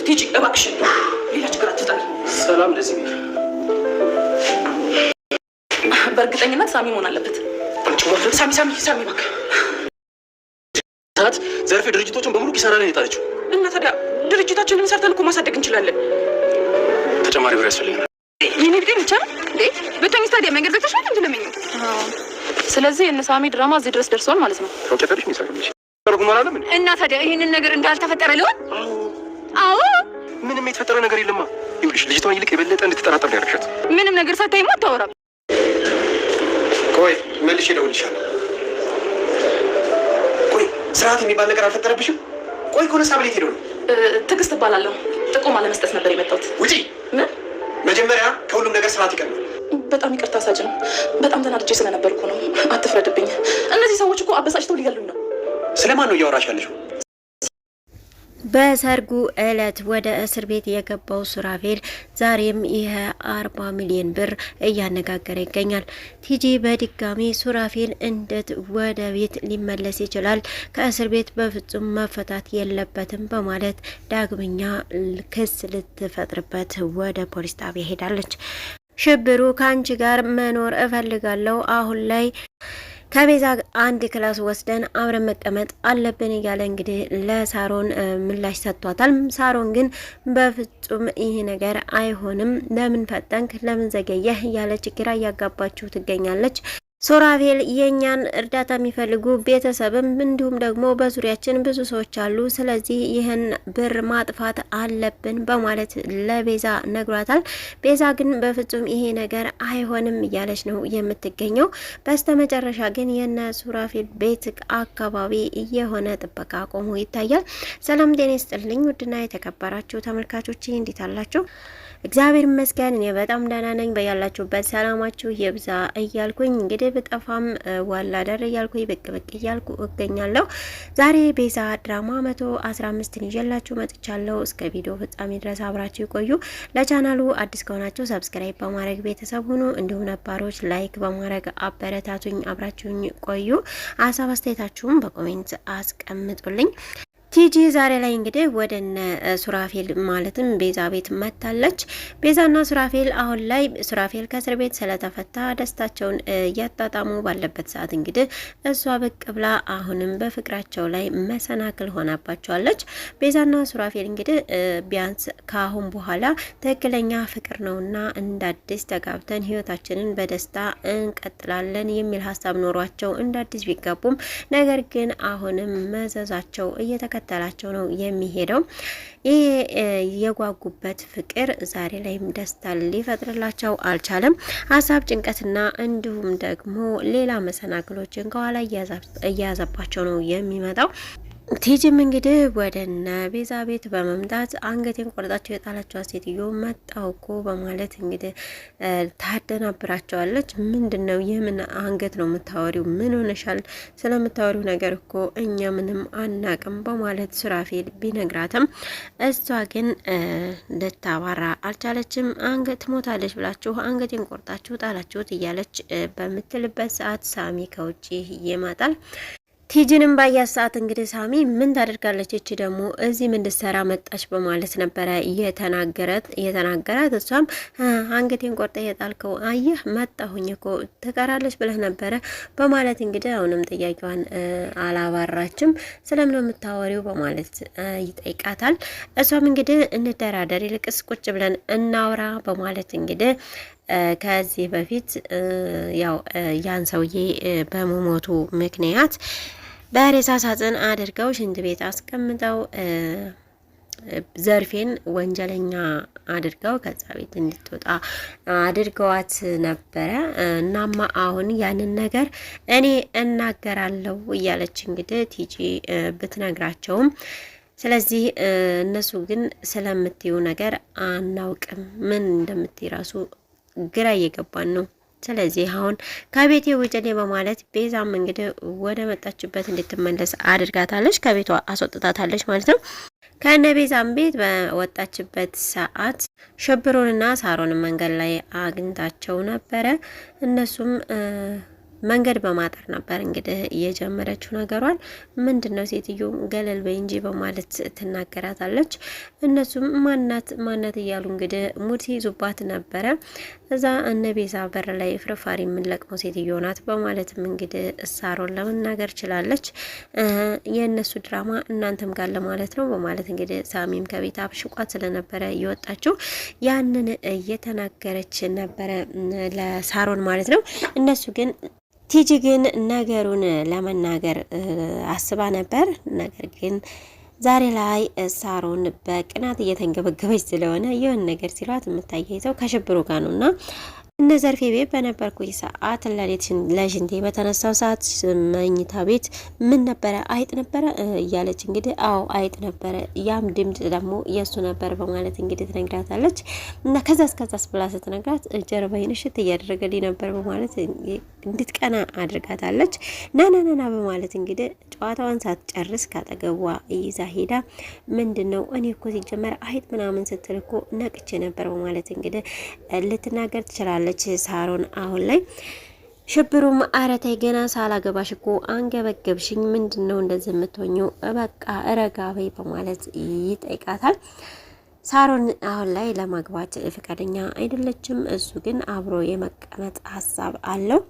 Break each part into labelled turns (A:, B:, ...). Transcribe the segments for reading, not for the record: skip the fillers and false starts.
A: ቲጂ እባክሽ ሌላ ችግር አትፍጠሪ።
B: ሰላም ለዚህ ቤት
A: በእርግጠኝነት ሳሚ መሆን አለበት። ሳሚ እባክህ።
B: ሰዓት ዘርፌ ድርጅቶችን በሙሉ ኪሳራ ላይ የጣለችው
A: እና ታዲያ ድርጅታችንን ሰርተን እኮ ማሳደግ እንችላለን።
B: ተጨማሪ ብር ያስፈልገናል።
A: ይሄን ቢገኝ ብቻ እንዴ በተኝስ ታዲያ መንገድ ዘግተሻል እንዴ ለምን? ስለዚህ የእነ ሳሚ ድራማ እዚህ ድረስ ደርሷል ማለት ነው።
B: ታውቂያለሽ ሚሳለሽ ተርጉም አላለም እንዴ?
A: እና ታዲያ ይሄንን ነገር እንዳልተፈጠረ ሊሆን? አዎ
B: ምንም የተፈጠረ ነገር የለማ። ይኸውልሽ ልጅቷን ይልቅ የበለጠ እንድትጠራጠር ነው ያደረግሻት።
A: ምንም ነገር ሳታይማ አታወራም።
B: ቆይ መልሼ እደውልልሻለሁ። ቆይ ስርዓት የሚባል ነገር አልፈጠረብሽም? ቆይ ኮነሳ ብሌት ሄዶ ነው።
A: ትዕግስት እባላለሁ። ጥቆማ ለመስጠት ነበር የመጣሁት።
B: ውጪ። ምን? መጀመሪያ ከሁሉም ነገር ስርዓት ይቀድማል።
A: በጣም ይቅርታ ሳጅን፣ በጣም ተናድጄ ስለነበርኩ ነው። አትፍረድብኝ። እነዚህ ሰዎች እኮ አበሳጭተው ሊገሉኝ ነው።
B: ስለማን ነው እያወራሽ ያለሽው?
C: በሰርጉ ዕለት ወደ እስር ቤት የገባው ሱራፌል ዛሬም ይሄ 40 ሚሊዮን ብር እያነጋገረ ይገኛል። ቲጂ በድጋሚ ሱራፌል እንዴት ወደ ቤት ሊመለስ ይችላል? ከእስር ቤት በፍጹም መፈታት የለበትም በማለት ዳግመኛ ክስ ልትፈጥርበት ወደ ፖሊስ ጣቢያ ሄዳለች። ሽብሩ ከአንቺ ጋር መኖር እፈልጋለሁ፣ አሁን ላይ ከቤዛ አንድ ክላስ ወስደን አብረን መቀመጥ አለብን እያለ እንግዲህ ለሳሮን ምላሽ ሰጥቷታል። ሳሮን ግን በፍጹም ይህ ነገር አይሆንም፣ ለምን ፈጠንክ፣ ለምን ዘገየህ እያለች ግራ እያጋባችሁ ትገኛለች። ሱራፌል የኛን እርዳታ የሚፈልጉ ቤተሰብም እንዲሁም ደግሞ በዙሪያችን ብዙ ሰዎች አሉ፣ ስለዚህ ይህን ብር ማጥፋት አለብን በማለት ለቤዛ ነግሯታል። ቤዛ ግን በፍጹም ይሄ ነገር አይሆንም እያለች ነው የምትገኘው። በስተመጨረሻ ግን የነ ሱራፌል ቤት አካባቢ የሆነ ጥበቃ ቆሞ ይታያል። ሰላም ጤና ይስጥልኝ ውድና የተከበራችሁ ተመልካቾች እንዴት አላችሁ? እግዚአብሔር ይመስገን እኔ በጣም ደህና ነኝ። በያላችሁበት ሰላማችሁ ይብዛ እያልኩኝ እንግዲህ በጠፋም ዋላደር እያልኩኝ ብቅ እያልኩ እገኛለሁ። ዛሬ ቤዛ ድራማ 115 ይዤላችሁ መጥቻለሁ። እስከ ቪዲዮ ፍጻሜ ድረስ አብራችሁ ይቆዩ። ለቻናሉ አዲስ ከሆናችሁ ሰብስክራይብ በማድረግ ቤተሰብ ሁኑ። እንዲሁም ነባሮች ላይክ በማድረግ አበረታቱኝ፣ አብራችሁኝ ቆዩ። ሀሳብ አስተያየታችሁን በኮሜንት አስቀምጡልኝ። ቲጂ ዛሬ ላይ እንግዲህ ወደነ ሱራፌል ማለትም ቤዛ ቤት መታለች። ቤዛና ሱራፌል አሁን ላይ ሱራፌል ከእስር ቤት ስለተፈታ ደስታቸውን እያጣጣሙ ባለበት ሰዓት እንግዲህ እሷ ብቅ ብላ አሁንም በፍቅራቸው ላይ መሰናክል ሆናባቸዋለች። ቤዛና ሱራፌል እንግዲህ ቢያንስ ከአሁን በኋላ ትክክለኛ ፍቅር ነውና እንደ አዲስ ተጋብተን ህይወታችንን በደስታ እንቀጥላለን የሚል ሀሳብ ኖሯቸው እንደ አዲስ ቢጋቡም ነገር ግን አሁንም መዘዛቸው እየተከተላቸው ነው የሚሄደው። ይሄ የጓጉበት ፍቅር ዛሬ ላይም ደስታ ሊፈጥርላቸው አልቻለም። ሀሳብ፣ ጭንቀትና እንዲሁም ደግሞ ሌላ መሰናክሎችን ከኋላ እያያዘባቸው ነው የሚመጣው። ቲጂም እንግዲህ ወደነ ቤዛ ቤት በመምጣት አንገቴን ቆርጣቸው የጣላቸው ሴትዮ መጣው እኮ በማለት እንግዲህ ታደናብራቸዋለች። ምንድነው የምን አንገት ነው የምታወሪው? ምን ሆነሻል? ስለምታወሪው ነገር እኮ እኛ ምንም አናቅም በማለት ሱራፌል ቢነግራትም እሷ ግን ልታባራ አልቻለችም። አንገት ሞታለች ብላችሁ አንገቴን ቆርጣችሁ ጣላችሁት እያለች በምትልበት ሰዓት ሳሚ ከውጭ ይመጣል። ቲጂንም ባያት ሰዓት እንግዲህ ሳሚ ምን ታደርጋለች እቺ ደግሞ እዚህ ምን ልትሰራ መጣች በማለት ነበረ የተናገራት። እሷም አንገቴን ቆርጠ የጣልከው አየህ መጣሁኝ እኮ ትቀራለች ብለህ ነበረ በማለት እንግዲህ አሁንም ጥያቄዋን አላባራችም። ስለምን የምታወሪው በማለት ይጠይቃታል። እሷም እንግዲህ እንደራደር፣ ይልቅስ ቁጭ ብለን እናውራ በማለት እንግዲህ ከዚህ በፊት ያው ያን ሰውዬ በመሞቱ ምክንያት በሬሳ ሳጥን አድርገው ሽንት ቤት አስቀምጠው ዘርፌን ወንጀለኛ አድርገው ከዛ ቤት እንድትወጣ አድርገዋት ነበረ። እናማ አሁን ያንን ነገር እኔ እናገራለሁ እያለች እንግዲህ ቲጂ ብትነግራቸውም ስለዚህ እነሱ ግን ስለምትዩ ነገር አናውቅም፣ ምን እንደምትይ ራሱ ግራ እየገባን ነው። ስለዚህ አሁን ከቤቴ ውጭኔ በማለት ቤዛም እንግዲህ ወደ መጣችበት እንድትመለስ አድርጋታለች። ከቤቷ አስወጥታታለች ማለት ነው። ከነ ቤዛም ቤት በወጣችበት ሰዓት ሽብሩንና ሳሮን መንገድ ላይ አግኝታቸው ነበረ። እነሱም መንገድ በማጠር ነበር እንግዲህ የጀመረችው ነገሯን። ምንድነው ሴትዮ ገለል በይ እንጂ በማለት ትናገራታለች። እነሱም ማናት እያሉ እንግዲህ ሙድ ሲይዙባት ነበረ። እዛ እነ ቤዛ በር ላይ ፍርፋሪ የምንለቅመው ሴትዮ ናት በማለትም እንግዲህ ሳሮን ለመናገር ችላለች። የእነሱ ድራማ እናንተም ጋር ለማለት ነው በማለት እንግዲህ ሳሚም ከቤት አብሽቋት ስለነበረ እየወጣችው ያንን እየተናገረች ነበረ ለሳሮን ማለት ነው። እነሱ ግን ቲጂ ግን ነገሩን ለመናገር አስባ ነበር። ነገር ግን ዛሬ ላይ ሳሮን በቅናት እየተንገበገበች ስለሆነ የሆነ ነገር ሲሏት የምታያይዘው ከሽብሩ ጋር ነውና እነ ዘርፌ ቤት በነበርኩኝ ሰዓት ለሽንቴ በተነሳው ሰዓት መኝታ ቤት ምን ነበረ? አይጥ ነበረ እያለች እንግዲህ አዎ አይጥ ነበረ፣ ያም ድምጽ ደግሞ የሱ ነበር በማለት እንግዲህ ትነግራታለች። እና ከዛስ ብላ ስትነግራት ጀርባዬን እሽት እያደረገልኝ ነበር በማለት እንድትቀና አድርጋታለች። ናናናና በማለት እንግዲህ ጨዋታዋን ሳትጨርስ ካጠገቧ ይዛ ሄዳ ምንድነው እኔ እኮ ሲጀመር አይጥ ምናምን ስትል እኮ ነቅቼ ነበር በማለት እንግዲህ ልትናገር ትችላለች ሳሮን አሁን ላይ። ሽብሩም አረታይ ገና ሳላገባሽ እኮ አንገበገብሽኝ፣ ምንድነው እንደዚህ የምትሆኚው? በቃ ረጋ በይ በማለት ይጠይቃታል። ሳሮን አሁን ላይ ለማግባት ፈቃደኛ አይደለችም። እሱ ግን አብሮ የመቀመጥ ሀሳብ አለው።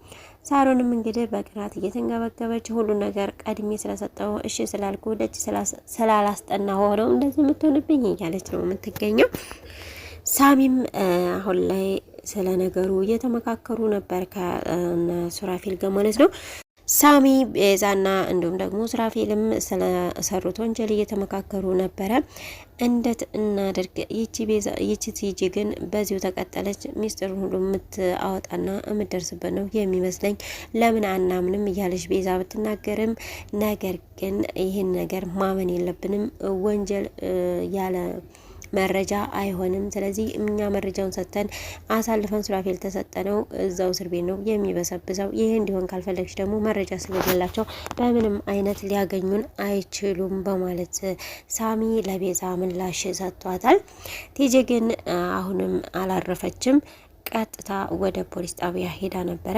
C: ሳሮንም እንግዲህ በቅናት እየተንገበገበች ሁሉ ነገር ቀድሜ ስለሰጠው እሺ ስላልኩ ደጅ ስላላስጠና ሆነው እንደዚህ የምትሆንብኝ እያለች ነው የምትገኘው። ሳሚም አሁን ላይ ስለ ነገሩ እየተመካከሩ ነበር ከሱራፌል ጋር ማለት ነው። ሳሚ ቤዛና እንዲሁም ደግሞ ሱራፌልም ስለሰሩት ወንጀል እየተመካከሩ ነበረ። እንዴት እናድርግ? ይቺ ቲጂ ግን በዚሁ ተቀጠለች ሚስጥሩን ሁሉ የምታወጣና የምትደርስበት ነው የሚመስለኝ። ለምን አናምንም እያለች ቤዛ ብትናገርም ነገር ግን ይህን ነገር ማመን የለብንም ወንጀል ያለ መረጃ አይሆንም። ስለዚህ እኛ መረጃውን ሰጥተን አሳልፈን ሱራፌል ተሰጠነው እዛው እስር ቤት ነው የሚበሰብሰው። ይሄ እንዲሆን ካልፈለግሽ ደግሞ መረጃ ስለሌላቸው በምንም አይነት ሊያገኙን አይችሉም በማለት ሳሚ ለቤዛ ምላሽ ሰጥቷታል። ቲጂ ግን አሁንም አላረፈችም። ቀጥታ ወደ ፖሊስ ጣቢያ ሄዳ ነበረ።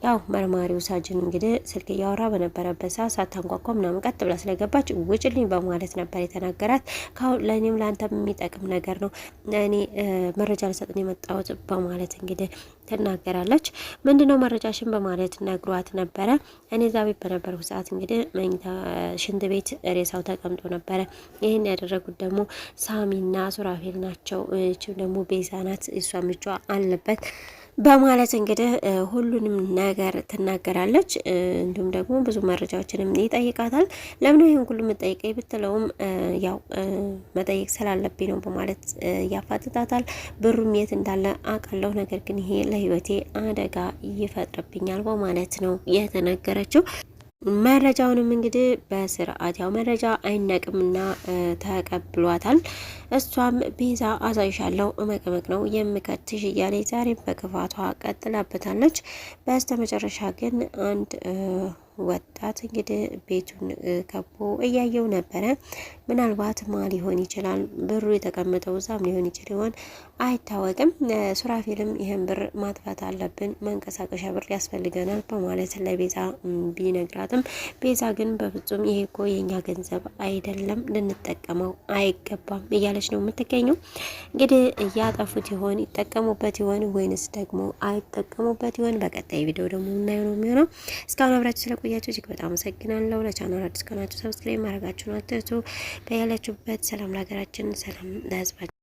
C: ያው መርማሪው ሳጅን እንግዲህ ስልክ እያወራ በነበረበት ሰዓት ሳታንኳኳ ምናምን ቀጥ ብላ ስለገባች ውጭልኝ በማለት ነበር የተናገራት። ለእኔም ለአንተም የሚጠቅም ነገር ነው፣ እኔ መረጃ ልሰጥን የመጣሁት በማለት እንግዲህ ትናገራለች። ምንድነው መረጃሽን በማለት ነግሯት ነበረ። እኔ እዛ ቤት በነበርኩ ሰዓት እንግዲህ ሽንት ቤት ሬሳው ተቀምጦ ነበረ። ይህን ያደረጉት ደግሞ ሳሚና ሱራፌል ናቸው። ደግሞ ቤዛ ናት፣ እሷ ምቿ አለበት በማለት እንግዲህ ሁሉንም ነገር ትናገራለች። እንዲሁም ደግሞ ብዙ መረጃዎችንም ይጠይቃታል። ለምን ይሄን ሁሉ መጠየቀኝ ብትለውም ያው መጠየቅ ስላለብኝ ነው በማለት ያፋጥጣታል። ብሩም የት እንዳለ አውቃለሁ፣ ነገር ግን ይሄ ለህይወቴ አደጋ ይፈጥርብኛል በማለት ነው የተነገረችው። መረጃውንም እንግዲህ በስርዓት ያው መረጃ አይነቅምና ተቀብሏታል። እሷም ቤዛ አሳይሻለሁ መቀመቅ ነው የምከትሽ እያለ ዛሬም በክፋቷ ቀጥላበታለች። በስተመጨረሻ ግን አንድ ወጣት እንግዲህ ቤቱን ከቦ እያየው ነበረ። ምናልባት ማ ሊሆን ይችላል፣ ብሩ የተቀመጠው እዛም ሊሆን ይችል ይሆን አይታወቅም። ሱራፌልም ይህን ብር ማጥፋት አለብን፣ መንቀሳቀሻ ብር ያስፈልገናል በማለት ለቤዛ ቢነግራትም ቤዛ ግን በፍጹም ይሄ እኮ የኛ ገንዘብ አይደለም፣ ልንጠቀመው አይገባም እያለች ነው የምትገኘው። እንግዲህ እያጠፉት ይሆን ይጠቀሙበት ይሆን ወይንስ ደግሞ አይጠቀሙበት ይሆን? በቀጣይ ቪዲዮ ደግሞ እናየው ነው የሚሆነው። እስካሁን አብራችሁ ስለቆያችሁ እጅግ በጣም አመሰግናለሁ። ለቻናል አዲስ ከሆናችሁ ሰብስክራይብ ማድረጋችሁን አትርሱ። በያላችሁበት ሰላም ለሀገራችን፣ ሰላም ለሕዝባችን።